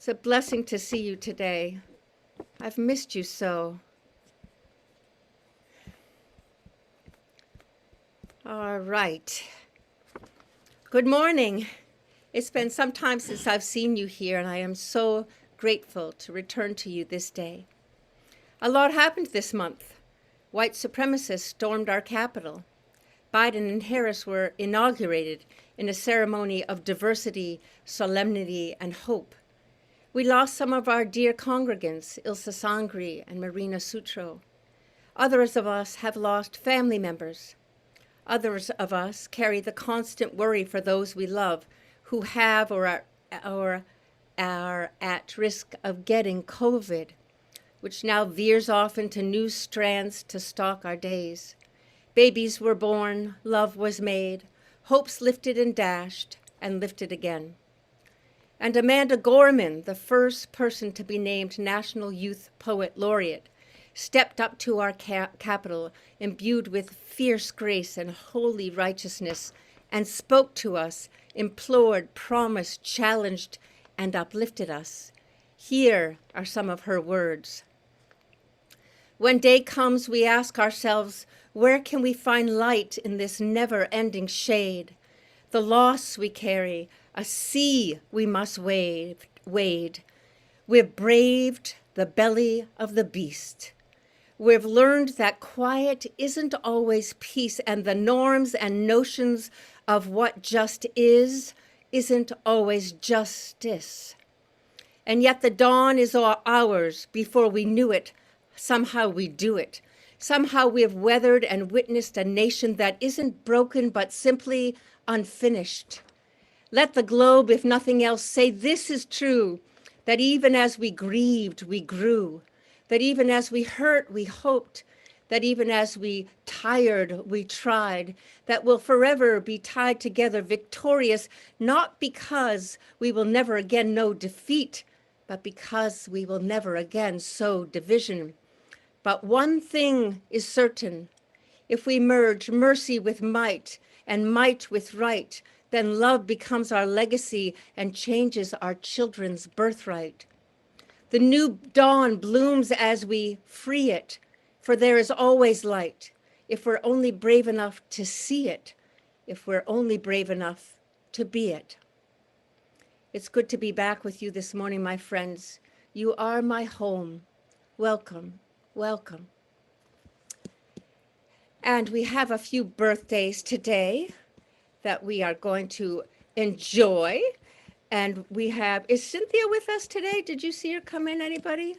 It's a blessing to see you today. I've missed you so. All right. Good morning. It's been some time since I've seen you here, and I am so grateful to return to you this day. A lot happened this month. White supremacists stormed our capital. Biden and Harris were inaugurated in a ceremony of diversity, solemnity, and hope. We lost some of our dear congregants, Ilsa Sangri and Marina Sutro. Others of us have lost family members. Others of us carry the constant worry for those we love who have or are at risk of getting COVID, which now veers off into new strands to stalk our days. Babies were born, love was made, hopes lifted and dashed, and lifted again. And Amanda Gorman, the first person to be named National Youth Poet Laureate, stepped up to our capital, imbued with fierce grace and holy righteousness, and spoke to us, implored, promised, challenged, and uplifted us. Here are some of her words. When day comes, we ask ourselves, where can we find light in this never-ending shade? The loss we carry, a sea we must wade. We've braved the belly of the beast. We've learned that quiet isn't always peace, and the norms and notions of what just isn't always justice. And yet the dawn is ours. Before we knew it, somehow we do it. Somehow we have weathered and witnessed a nation that isn't broken but simply unfinished. Let the globe, if nothing else, say this is true, that even as we grieved, we grew, that even as we hurt, we hoped, that even as we tired, we tried, that we'll forever be tied together, victorious, not because we will never again know defeat, but because we will never again sow division. But one thing is certain, if we merge mercy with might and might with right, then love becomes our legacy and changes our children's birthright. The new dawn blooms as we free it, for there is always light, if we're only brave enough to see it, if we're only brave enough to be it. It's good to be back with you this morning, my friends. You are my home. Welcome, welcome. And we have a few birthdays today that we are going to enjoy. And we have, is Cynthia with us today? Did you see her come in, anybody?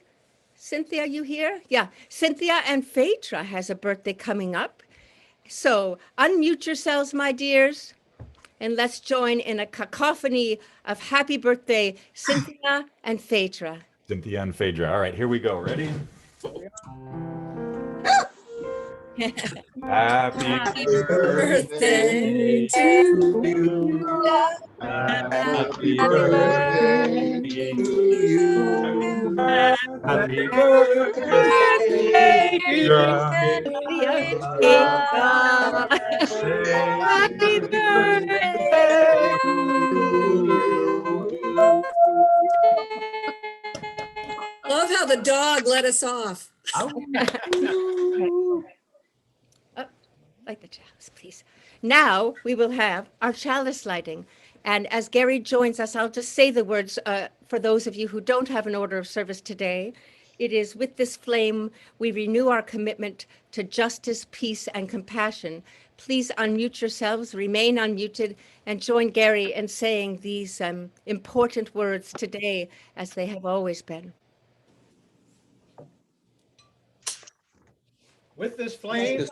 Cynthia, you here? Yeah, Cynthia and Phaedra has a birthday coming up. So unmute yourselves, my dears, and let's join in a cacophony of happy birthday, Cynthia and Phaedra. Cynthia and Phaedra. All right, here we go. Ready? Happy birthday to you. Happy birthday to you. Happy birthday, Phaedra. Happy birthday to you. Love how the dog let us off. Like the chalice, please. Now we will have our chalice lighting. And as Gary joins us, I'll just say the words for those of you who don't have an order of service today. It is with this flame we renew our commitment to justice, peace, and compassion. Please unmute yourselves, remain unmuted, and join Gary in saying these important words today as they have always been. With this flame,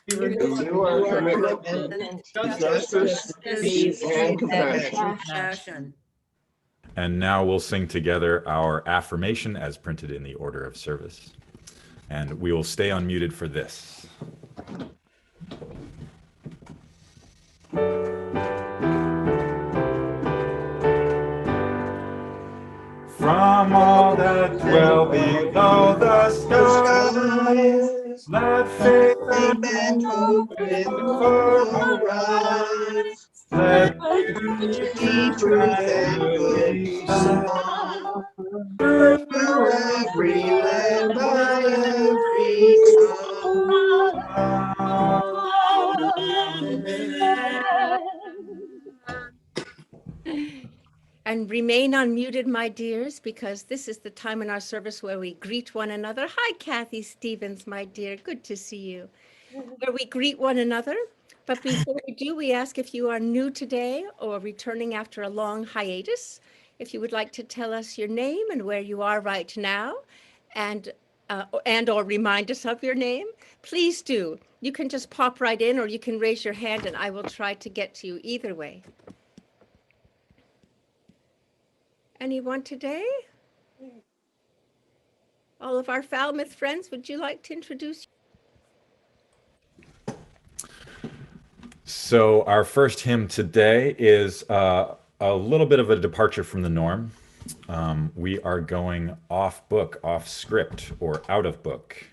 we renew our commitment to justice, peace, and compassion. And now we'll sing together our affirmation as printed in the order of service. And we will stay unmuted for this. From all that dwell below the skies, let faith and hope in the arise. Let unity, truth, and goodness shine. every land, by every And remain unmuted, my dears, because this is the time in our service where we greet one another. Hi, Kathy Stevens, my dear. Good to see you. Where we greet one another. But before we do, we ask if you are new today or returning after a long hiatus, if you would like to tell us your name and where you are right now, and or remind us of your name, please do. You can just pop right in, or you can raise your hand, and I will try to get to you either way. Anyone today? All of our Falmouth friends, would you like to introduce? So our first hymn today is a little bit of a departure from the norm. We are going off book, off script, or out of book.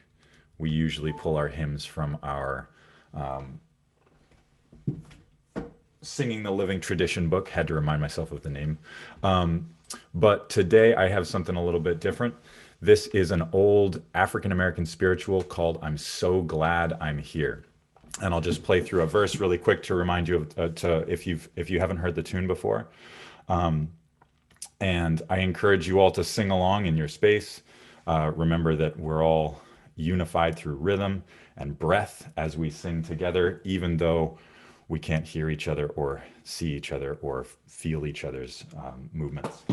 We usually pull our hymns from our Singing the Living Tradition book. Had to remind myself of the name. But today I have something a little bit different. This is an old African American spiritual called "I'm So Glad I'm Here." And I'll just play through a verse really quick to remind you of if you haven't heard the tune before. And I encourage you all to sing along in your space. Remember that we're all unified through rhythm and breath as we sing together, even though we can't hear each other or see each other or feel each other's movements.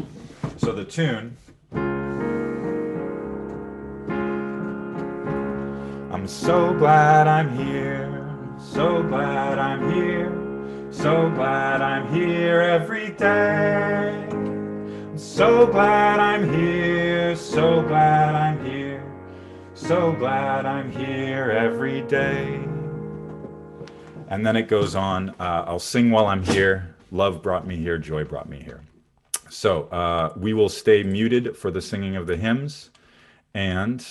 So the tune, I'm so glad I'm here, so glad I'm here, so glad I'm here every day. I'm so glad I'm here, so glad I'm here, so glad I'm here every day. And then it goes on, I'll sing while I'm here, love brought me here, joy brought me here. So we will stay muted for the singing of the hymns, and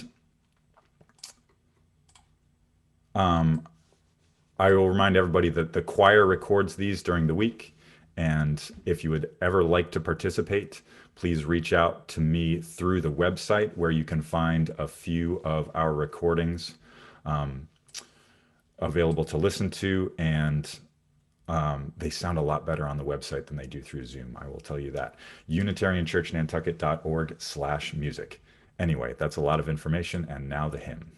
I will remind everybody that the choir records these during the week, and if you would ever like to participate, please reach out to me through the website where you can find a few of our recordings available to listen to, and they sound a lot better on the website than they do through Zoom. I will tell you that. UnitarianChurchNantucket.org/music. Anyway, that's a lot of information, and now the hymn.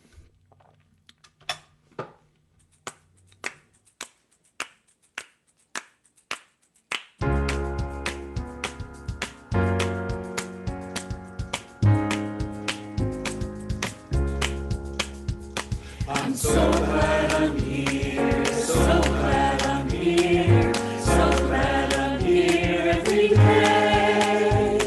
I'm so glad I'm here, so glad I'm here, so glad I'm here every day.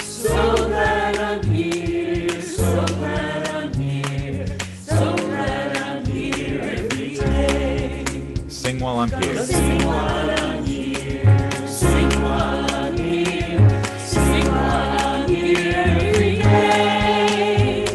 So glad I'm here, so glad I'm here, so glad I'm here every day. Sing while I'm here. Sing while I'm here, sing while I'm here, sing while I'm here every day.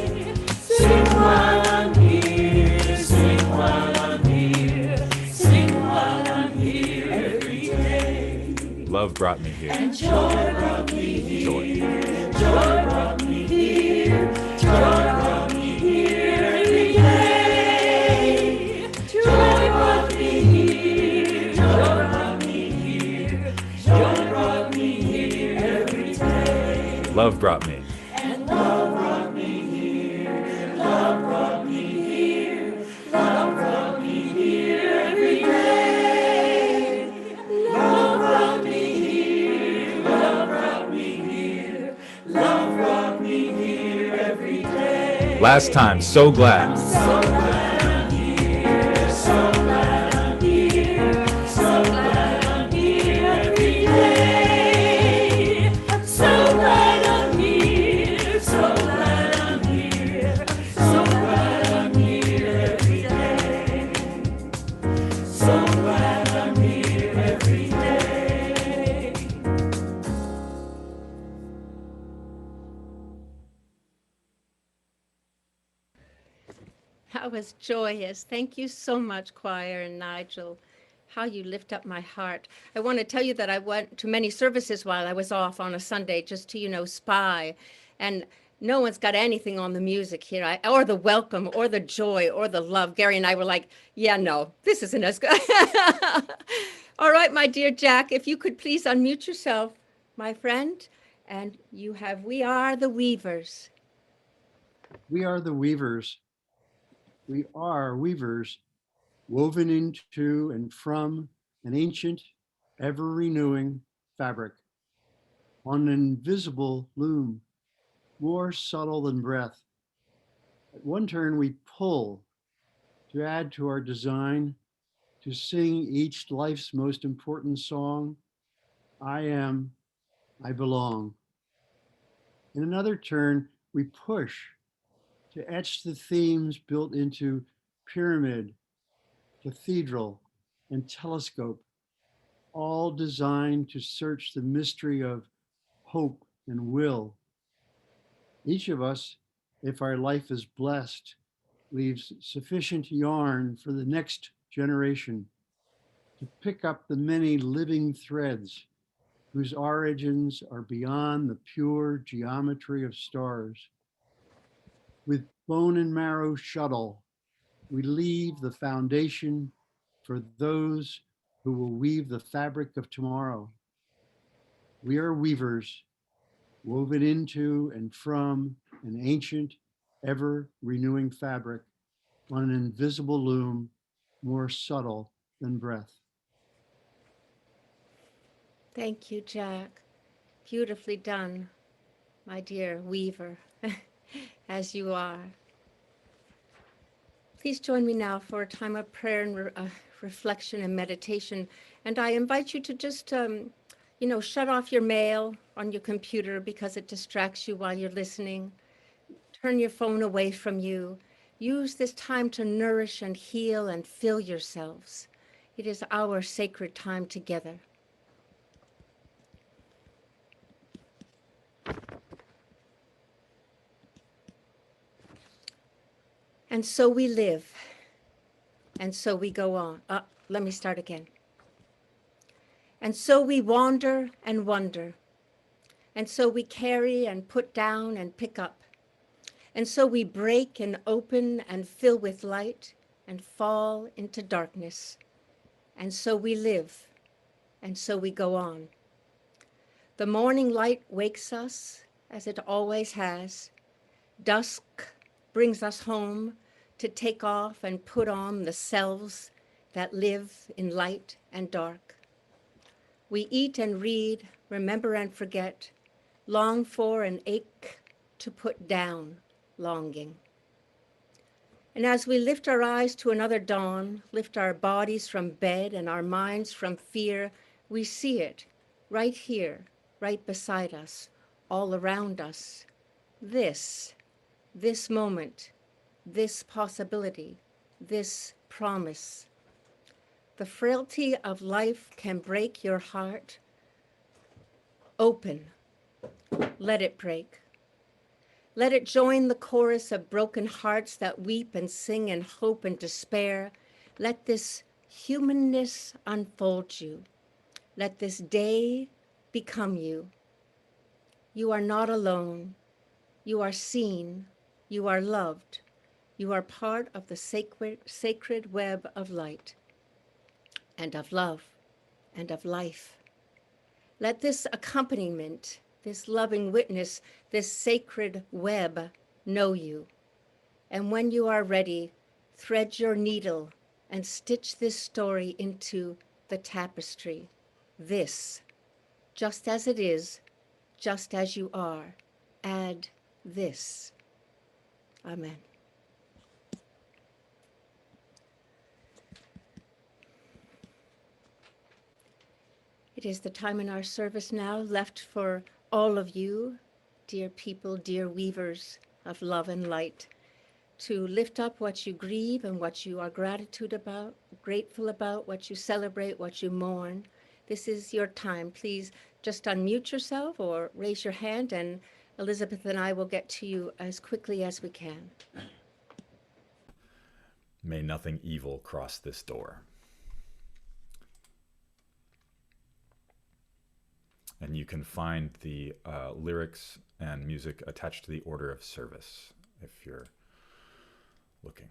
Sing while I'm here, sing while I'm here, sing while I'm here every day. Love brought me here. And joy brought me here, Joy. joy brought me here, joy brought me here every day. Joy brought me here, joy brought me here, joy brought me here every day. Love brought me. And love brought me here, love brought me here, love brought me here every day. Love brought me here, love brought me here, love brought me here every day. Last time, so glad. So glad I'm here, so glad I'm here, so glad I'm here every day. I'm so glad I'm here, so glad I'm here, so glad I'm here every day. So glad I'm here every day. That was joyous. Thank you so much, choir and Nigel. How you lift up my heart. I want to tell you that I went to many services while I was off on a Sunday just to, spy. And no one's got anything on the music here, or the welcome, or the joy, or the love. Gary and I were like, yeah, no, this isn't as good. All right, my dear Jack, if you could please unmute yourself, my friend. And you have We Are the Weavers. We are the weavers. We are weavers, woven into and from an ancient, ever-renewing fabric on an invisible loom, more subtle than breath. At one turn, we pull to add to our design, to sing each life's most important song. I am, I belong. In another turn, we push to etch the themes built into pyramid, cathedral, and telescope, all designed to search the mystery of hope and will. Each of us, if our life is blessed, leaves sufficient yarn for the next generation to pick up the many living threads whose origins are beyond the pure geometry of stars. With bone and marrow shuttle, we leave the foundation for those who will weave the fabric of tomorrow. We are weavers, woven into and from an ancient, ever renewing fabric on an invisible loom more subtle than breath. Thank you, Jack. Beautifully done, my dear weaver, as you are. Please join me now for a time of prayer and reflection and meditation. And I invite you to just, shut off your mail on your computer because it distracts you while you're listening. Turn your phone away from you. Use this time to nourish and heal and fill yourselves. It is our sacred time together. And so we live, and so we go on. Let me start again. And so we wander and wonder, and so we carry and put down and pick up, and so we break and open and fill with light and fall into darkness, and so we live, and so we go on. The morning light wakes us, as it always has. Dusk brings us home to take off and put on the selves that live in light and dark. We eat and read, remember and forget, long for and ache to put down longing. And as we lift our eyes to another dawn, lift our bodies from bed and our minds from fear, we see it right here, right beside us, all around us. This moment, this possibility, this promise. The frailty of life can break your heart. Open, let it break. Let it join the chorus of broken hearts that weep and sing in hope and despair. Let this humanness unfold you. Let this day become you. You are not alone. You are seen. You are loved. You are part of the sacred web of light and of love and of life. Let this accompaniment, this loving witness, this sacred web know you. And when you are ready, thread your needle and stitch this story into the tapestry. This, just as it is, just as you are, add this. Amen. It is the time in our service now left for all of you, dear people, dear weavers of love and light, to lift up what you grieve and what you are grateful about, what you celebrate, what you mourn. This is your time. Please just unmute yourself or raise your hand, and Elizabeth and I will get to you as quickly as we can. May nothing evil cross this door. And you can find the lyrics and music attached to the order of service if you're looking.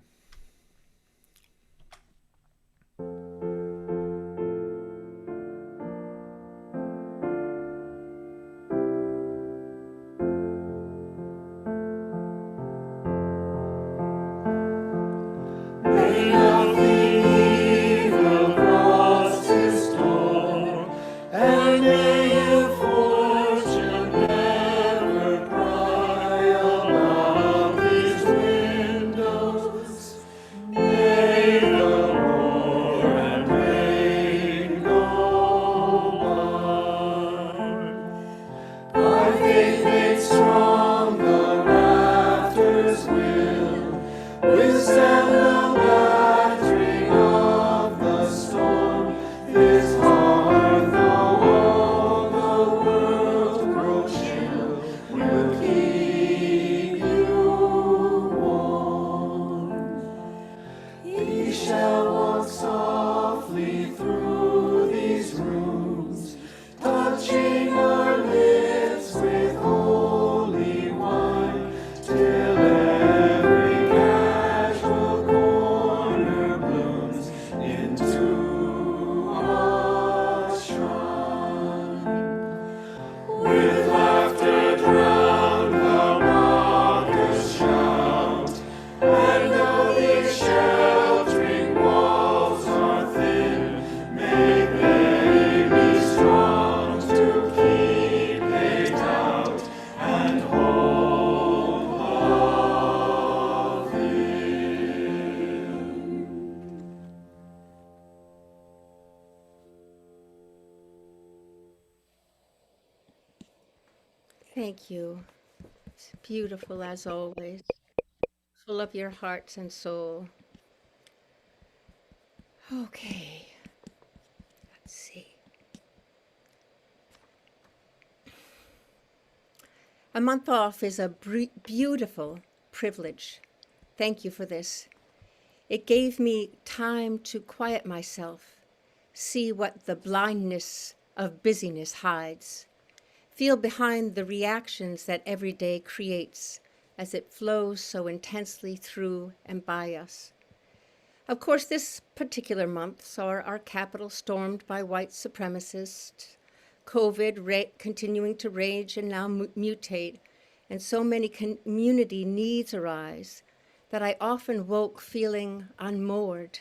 Thank you. It's beautiful as always, full of your hearts and soul. Okay, let's see. A month off is a beautiful privilege. Thank you for this. It gave me time to quiet myself, see what the blindness of busyness hides, feel behind the reactions that every day creates as it flows so intensely through and by us. Of course, this particular month saw our capital stormed by white supremacists, COVID continuing to rage and now mutate, and so many community needs arise that I often woke feeling unmoored.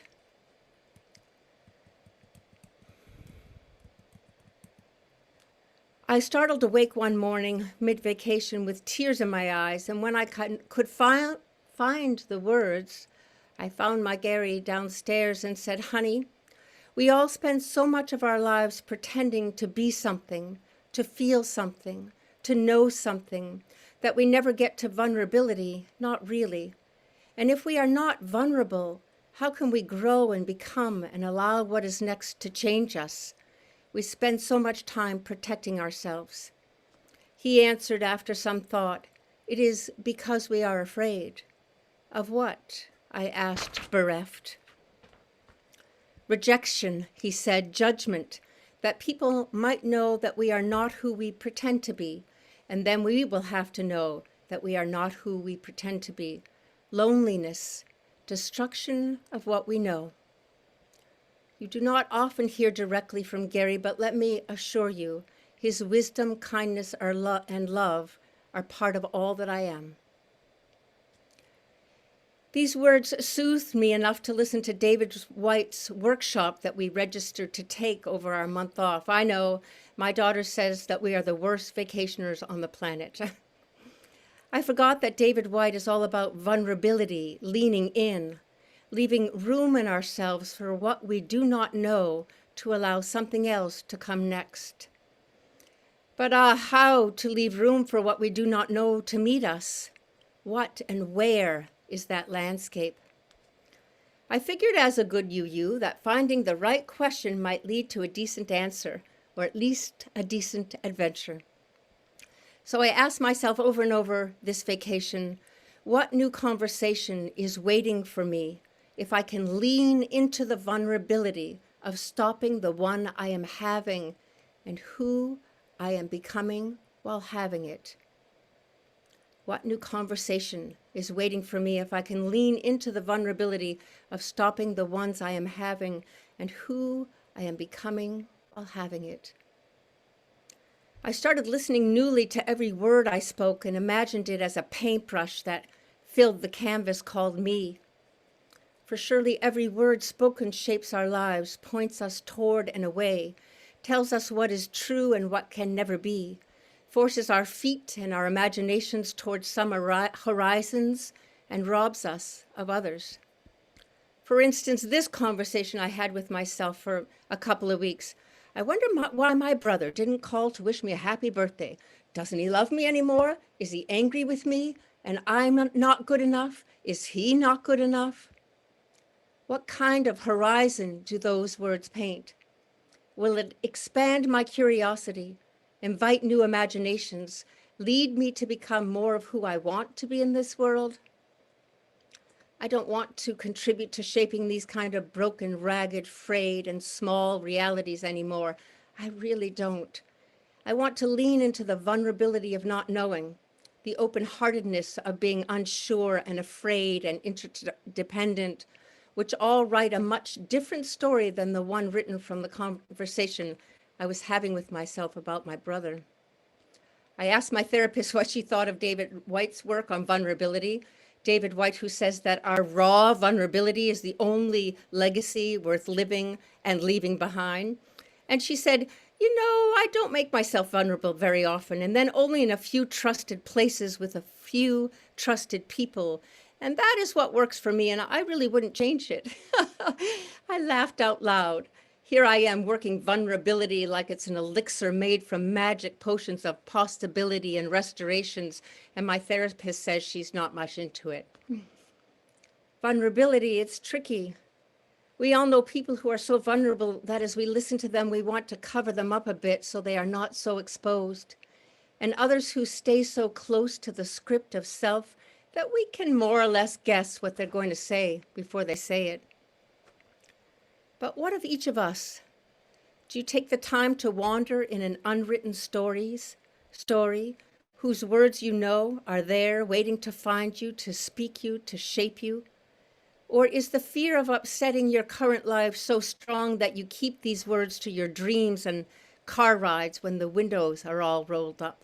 I startled awake one morning mid-vacation with tears in my eyes, and when I could find the words, I found my Gary downstairs and said, "Honey, we all spend so much of our lives pretending to be something, to feel something, to know something, that we never get to vulnerability, not really. And if we are not vulnerable, how can we grow and become and allow what is next to change us? We spend so much time protecting ourselves." He answered after some thought, "It is because we are afraid." "Of what?" I asked, bereft. "Rejection," he said, "judgment, that people might know that we are not who we pretend to be, and then we will have to know that we are not who we pretend to be. Loneliness, destruction of what we know." You do not often hear directly from Gary, but let me assure you, his wisdom, kindness, and love are part of all that I am. These words soothed me enough to listen to David White's workshop that we registered to take over our month off. I know my daughter says that we are the worst vacationers on the planet. I forgot that David White is all about vulnerability, leaning in, leaving room in ourselves for what we do not know to allow something else to come next. But how to leave room for what we do not know to meet us? What and where is that landscape? I figured as a good UU that finding the right question might lead to a decent answer, or at least a decent adventure. So I asked myself over and over this vacation, what new conversation is waiting for me if I can lean into the vulnerability of stopping the one I am having and who I am becoming while having it. What new conversation is waiting for me if I can lean into the vulnerability of stopping the ones I am having and who I am becoming while having it? I started listening newly to every word I spoke and imagined it as a paintbrush that filled the canvas called me. For surely every word spoken shapes our lives, points us toward and away, tells us what is true and what can never be, forces our feet and our imaginations towards some horizons, and robs us of others. For instance, this conversation I had with myself for a couple of weeks. I wonder why my brother didn't call to wish me a happy birthday. Doesn't he love me anymore? Is he angry with me? And I'm not good enough? Is he not good enough? What kind of horizon do those words paint? Will it expand my curiosity, invite new imaginations, lead me to become more of who I want to be in this world? I don't want to contribute to shaping these kind of broken, ragged, frayed, and small realities anymore. I really don't. I want to lean into the vulnerability of not knowing, the open-heartedness of being unsure and afraid and interdependent, which all write a much different story than the one written from the conversation I was having with myself about my brother. I asked my therapist what she thought of David White's work on vulnerability. David White, who says that our raw vulnerability is the only legacy worth living and leaving behind. And she said, you know, I don't make myself vulnerable very often, and then only in a few trusted places with a few trusted people. And that is what works for me, and I really wouldn't change it. I laughed out loud. Here I am working vulnerability like it's an elixir made from magic potions of possibility and restorations, and my therapist says she's not much into it. Vulnerability, it's tricky. We all know people who are so vulnerable that as we listen to them, we want to cover them up a bit so they are not so exposed. And others who stay so close to the script of self that we can more or less guess what they're going to say before they say it. But what of each of us? Do you take the time to wander in an unwritten story, whose words you know are there waiting to find you, to speak you, to shape you? Or is the fear of upsetting your current life so strong that you keep these words to your dreams and car rides when the windows are all rolled up?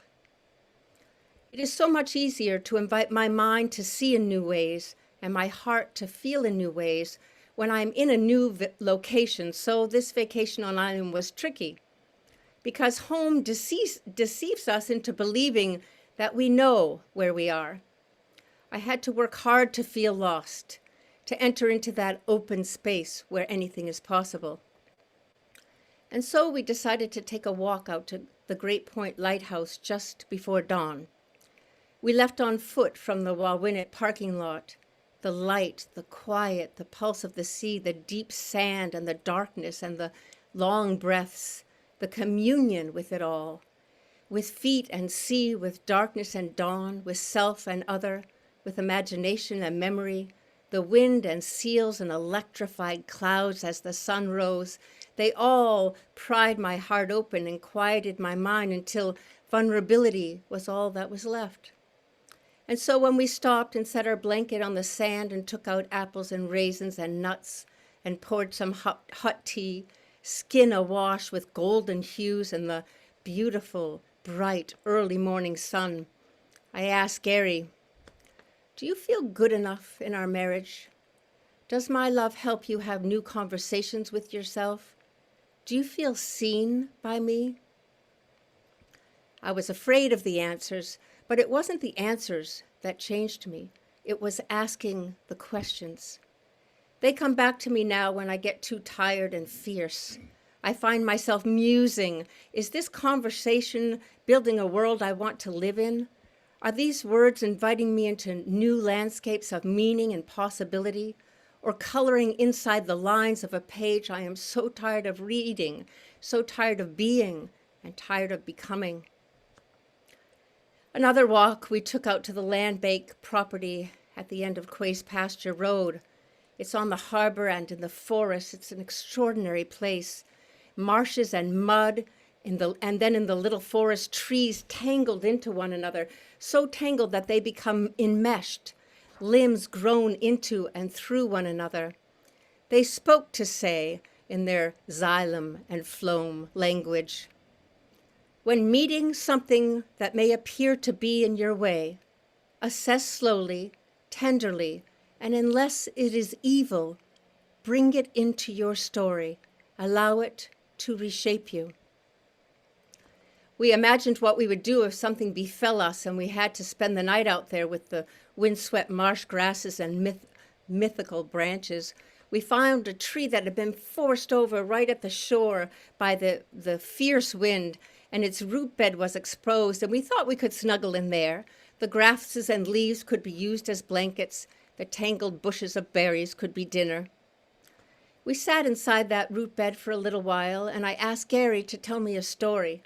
It is so much easier to invite my mind to see in new ways and my heart to feel in new ways when I'm in a new location. So this vacation on island was tricky because home deceives us into believing that we know where we are. I had to work hard to feel lost, to enter into that open space where anything is possible. And so we decided to take a walk out to the Great Point Lighthouse just before dawn. We left on foot from the Wawinit parking lot. The light, the quiet, the pulse of the sea, the deep sand and the darkness and the long breaths, the communion with it all, with feet and sea, with darkness and dawn, with self and other, with imagination and memory, the wind and seals and electrified clouds as the sun rose, they all pried my heart open and quieted my mind until vulnerability was all that was left. And so when we stopped and set our blanket on the sand and took out apples and raisins and nuts and poured some hot tea, skin awash with golden hues and the beautiful, bright, early morning sun, I asked Gary, do you feel good enough in our marriage? Does my love help you have new conversations with yourself? Do you feel seen by me? I was afraid of the answers, but it wasn't the answers that changed me. It was asking the questions. They come back to me now when I get too tired and fierce. I find myself musing, is this conversation building a world I want to live in? Are these words inviting me into new landscapes of meaning and possibility, or coloring inside the lines of a page I am so tired of reading, so tired of being, and tired of becoming? Another walk we took out to the land bank property at the end of Quay's Pasture Road. It's on the harbor and in the forest. It's an extraordinary place. Marshes and mud, And then in the little forest, trees tangled into one another, so tangled that they become enmeshed, limbs grown into and through one another. They spoke to say in their xylem and phloem language, when meeting something that may appear to be in your way, assess slowly, tenderly, and unless it is evil, bring it into your story. Allow it to reshape you. We imagined what we would do if something befell us and we had to spend the night out there with the windswept marsh grasses and mythical branches. We found a tree that had been forced over right at the shore by the fierce wind, and its root bed was exposed, and we thought we could snuggle in there. The grasses and leaves could be used as blankets. The tangled bushes of berries could be dinner. We sat inside that root bed for a little while, and I asked Gary to tell me a story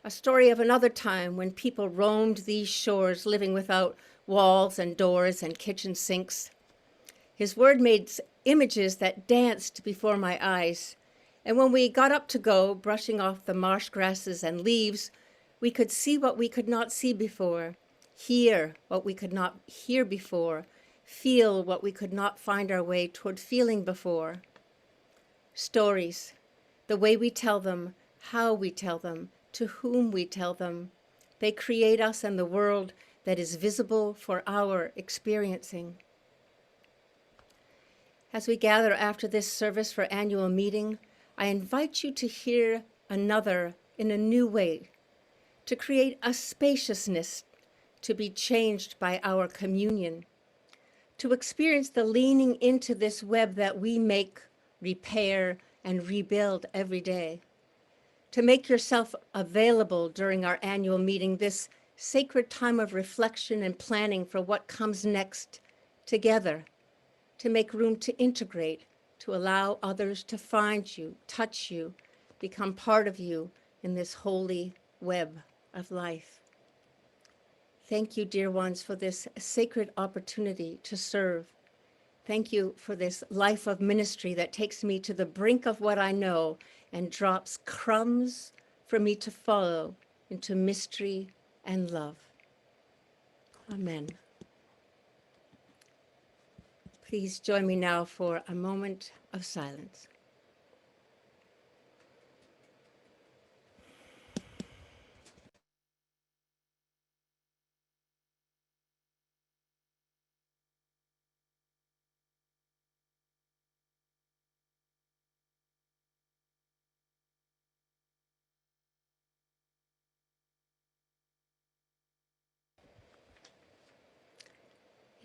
of another time when people roamed these shores, living without walls and doors and kitchen sinks. His word made images that danced before my eyes, and when we got up to go, brushing off the marsh grasses and leaves, we could see what we could not see before, hear what we could not hear before, feel what we could not find our way toward feeling before. Stories, the way we tell them, how we tell them, to whom we tell them, they create us and the world that is visible for our experiencing. As we gather after this service for annual meeting, I invite you to hear another in a new way, to create a spaciousness to be changed by our communion, to experience the leaning into this web that we make, repair, and rebuild every day. To make yourself available during our annual meeting, this sacred time of reflection and planning for what comes next together, to make room to integrate, to allow others to find you, touch you, become part of you in this holy web of life. Thank you, dear ones, for this sacred opportunity to serve. Thank you for this life of ministry that takes me to the brink of what I know and drops crumbs for me to follow into mystery and love. Amen. Please join me now for a moment of silence.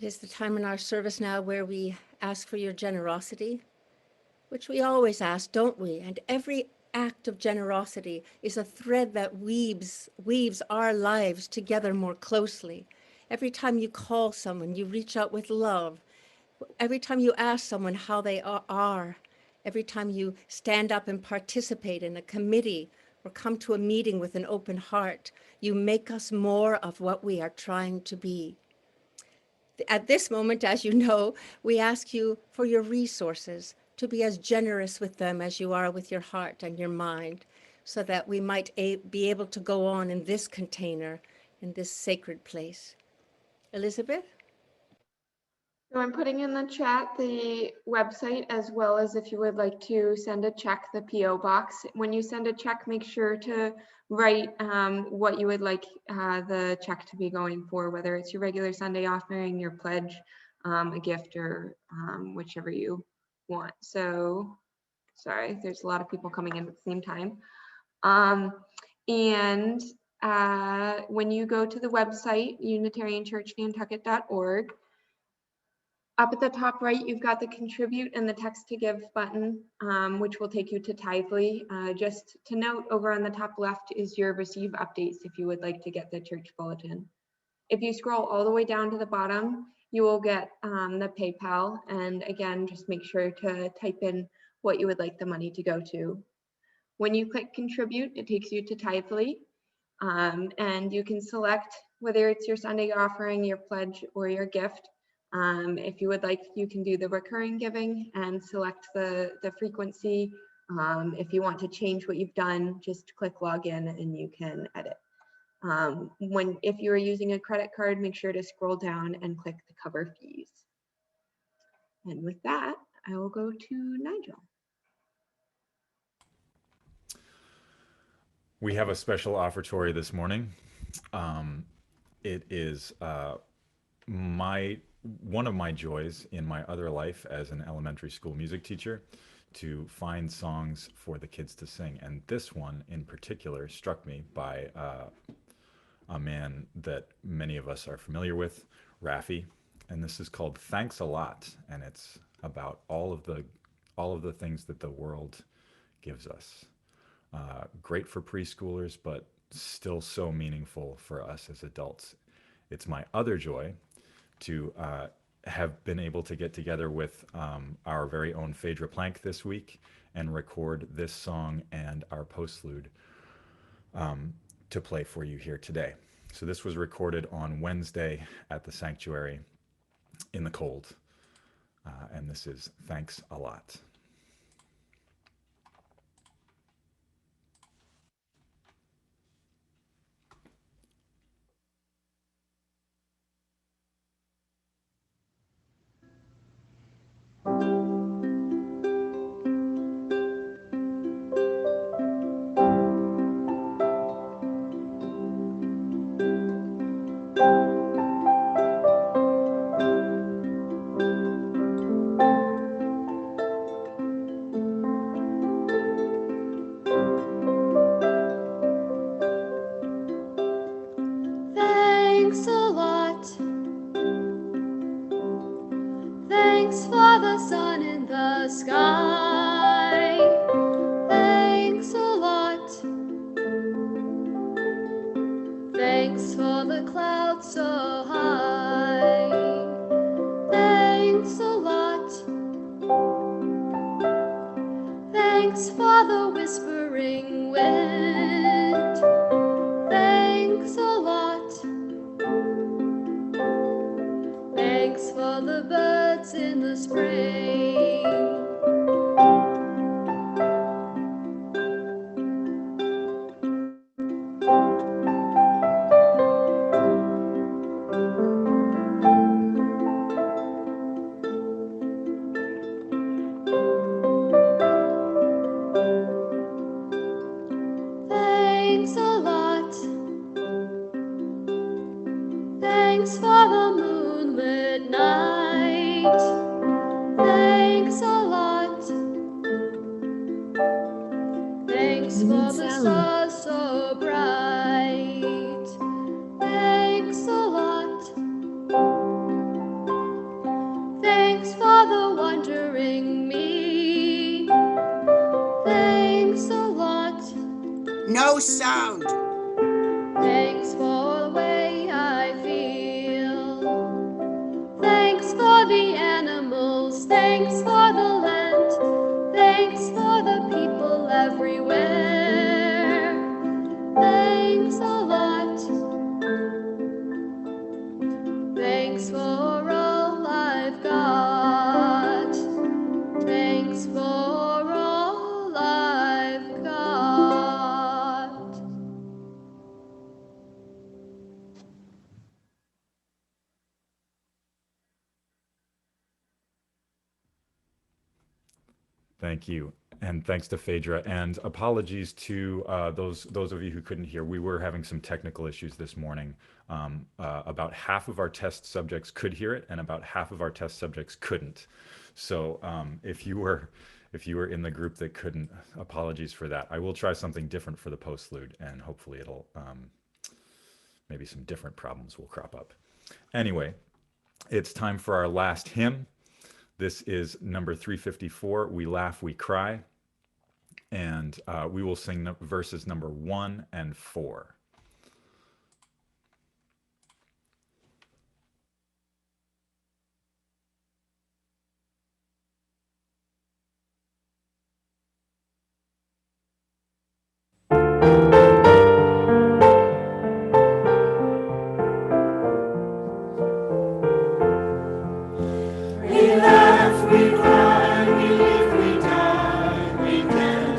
It is the time in our service now where we ask for your generosity, which we always ask, don't we? And every act of generosity is a thread that weaves our lives together more closely. Every time you call someone, you reach out with love. Every time you ask someone how they are, every time you stand up and participate in a committee or come to a meeting with an open heart, you make us more of what we are trying to be. At this moment, as you know, we ask you for your resources, to be as generous with them as you are with your heart and your mind, so that we might be able to go on in this container, in this sacred place. Elizabeth? So I'm putting in the chat the website, as well as if you would like to send a check, the PO box. When you send a check, make sure to write what you would like the check to be going for, whether it's your regular Sunday offering, your pledge, a gift, or whichever you want. So sorry, there's a lot of people coming in at the same time. When you go to the website, unitarianchurchnantucket.org, up at the top right, you've got the contribute and the text to give button, which will take you to Tithely. Just to note, over on the top left is your receive updates if you would like to get the church bulletin. If you scroll all the way down to the bottom, you will get the PayPal. And again, just make sure to type in what you would like the money to go to. When you click contribute, it takes you to Tithely. And you can select whether it's your Sunday offering, your pledge, or your gift. If you would like, you can do the recurring giving and select the frequency If you want to change what you've done, just click login and you can edit. If you are using a credit card, make sure to scroll down and click the cover fees. And with that, I will go to Nigel. We have a special offertory this morning. It is one of my joys in my other life as an elementary school music teacher to find songs for the kids to sing. And this one in particular struck me by a man that many of us are familiar with, Raffi. And this is called Thanks a Lot. And it's about all of the things that the world gives us. Great for preschoolers, but still so meaningful for us as adults. It's my other joy to have been able to get together with our very own Phaedra Plank this week and record this song and our postlude to play for you here today. So this was recorded on Wednesday at the sanctuary in the cold. And this is Thanks a Lot. Thanks a lot. Thanks for the sun in the sky. Thanks a lot. Thanks for the clouds so high. Thanks a lot. Thanks for the whispering wind. Thanks a lot. Thanks for the birds in the spring. Thanks a lot. Thanks for the moonlit night. Thanks a lot. Thanks for the stars so bright. Thanks a lot. Thanks for the wandering me. Thanks a lot. No sound. Thanks for the way I feel. Thanks for the animals. Thanks for the land. Thanks for the people everywhere. Thanks a lot. Thanks for all I've got. Thanks for all I've got. Thank you. And thanks to Phaedra. And apologies to those of you who couldn't hear. We were having some technical issues this morning. About half of our test subjects could hear it, and about half of our test subjects couldn't. So if you were in the group that couldn't, apologies for that. I will try something different for the postlude, and hopefully it'll maybe some different problems will crop up. Anyway, it's time for our last hymn. This is number 354, We Laugh, We Cry. And we will sing verses number 1 and 4. We laugh, we cry, we live, we die, we dance.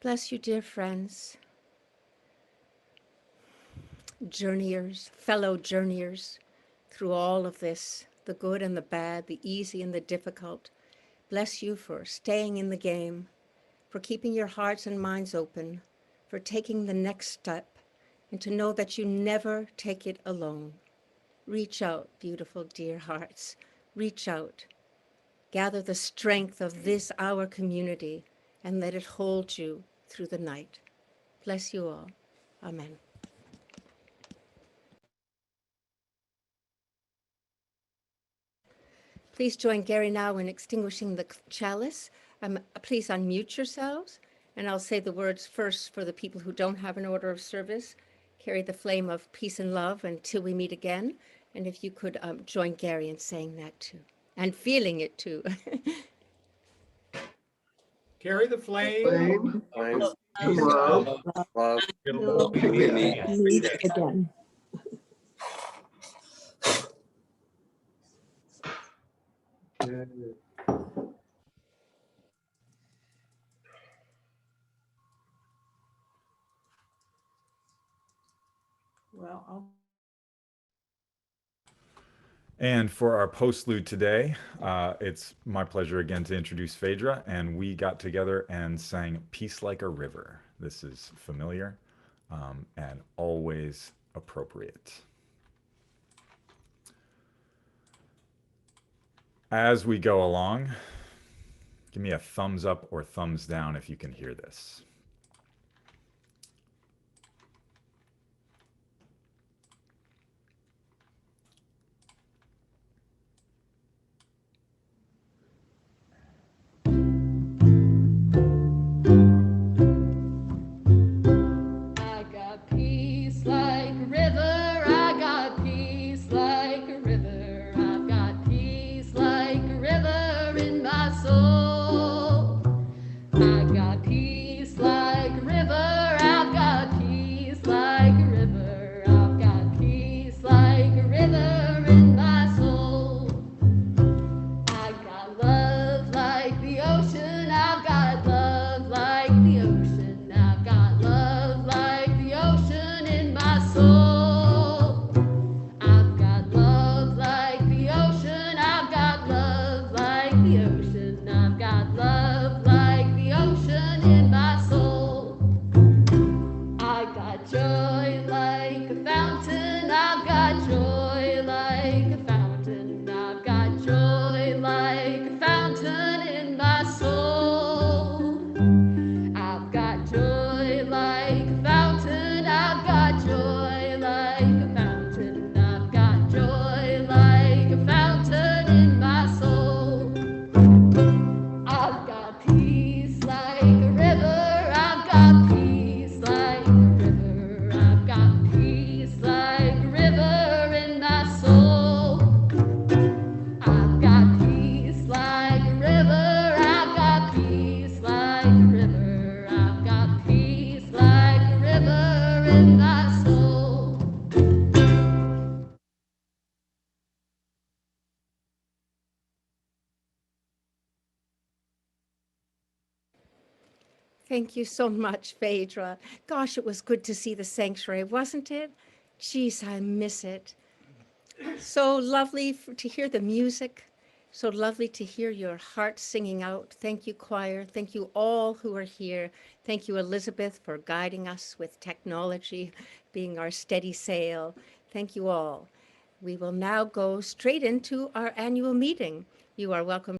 Bless you, dear friends, journeyers, fellow journeyers through all of this, the good and the bad, the easy and the difficult. Bless you for staying in the game, for keeping your hearts and minds open, for taking the next step, and to know that you never take it alone. Reach out, beautiful, dear hearts. Reach out. Gather the strength of this, our community, and let it hold you through the night. Bless you all. Amen. Please join Gary now in extinguishing the chalice. Please unmute yourselves, and I'll say the words first for the people who don't have an order of service. Carry the flame of peace and love until we meet again. And if you could join Gary in saying that too, and feeling it too. Carry the flame. Love. It'll We meet again. And for our postlude today, it's my pleasure again to introduce Phaedra, and we got together and sang Peace Like a River. This is familiar and always appropriate. As we go along, give me a thumbs up or thumbs down if you can hear this. I got peace like a river. I got peace like a river. I've got peace like a river in my soul. I got peace like a river. I've got peace like a river. I've got peace like a river in my soul. I got love like the ocean. I've got love like the ocean. I've got love like the ocean in my soul. I've got love like the ocean. I've got love like the ocean. I've got love like the ocean in my soul. I got joy like a fountain. I've got joy like a fountain. I've got joy like a fountain in my soul. I've got joy like a fountain. I've got joy like a fountain. I've got joy like a fountain in my soul. I've got peace like a river. I've got peace like a river. I've got peace like a river in my soul. I've got peace like a river. I've got peace like a river. I've got peace like a river in my soul. Thank you so much, Phaedra. Gosh, it was good to see the sanctuary, wasn't it? Geez, I miss it. So lovely to hear the music. So lovely to hear your heart singing out. Thank you, choir. Thank you all who are here. Thank you, Elizabeth, for guiding us with technology, being our steady sail. Thank you all. We will now go straight into our annual meeting. You are welcome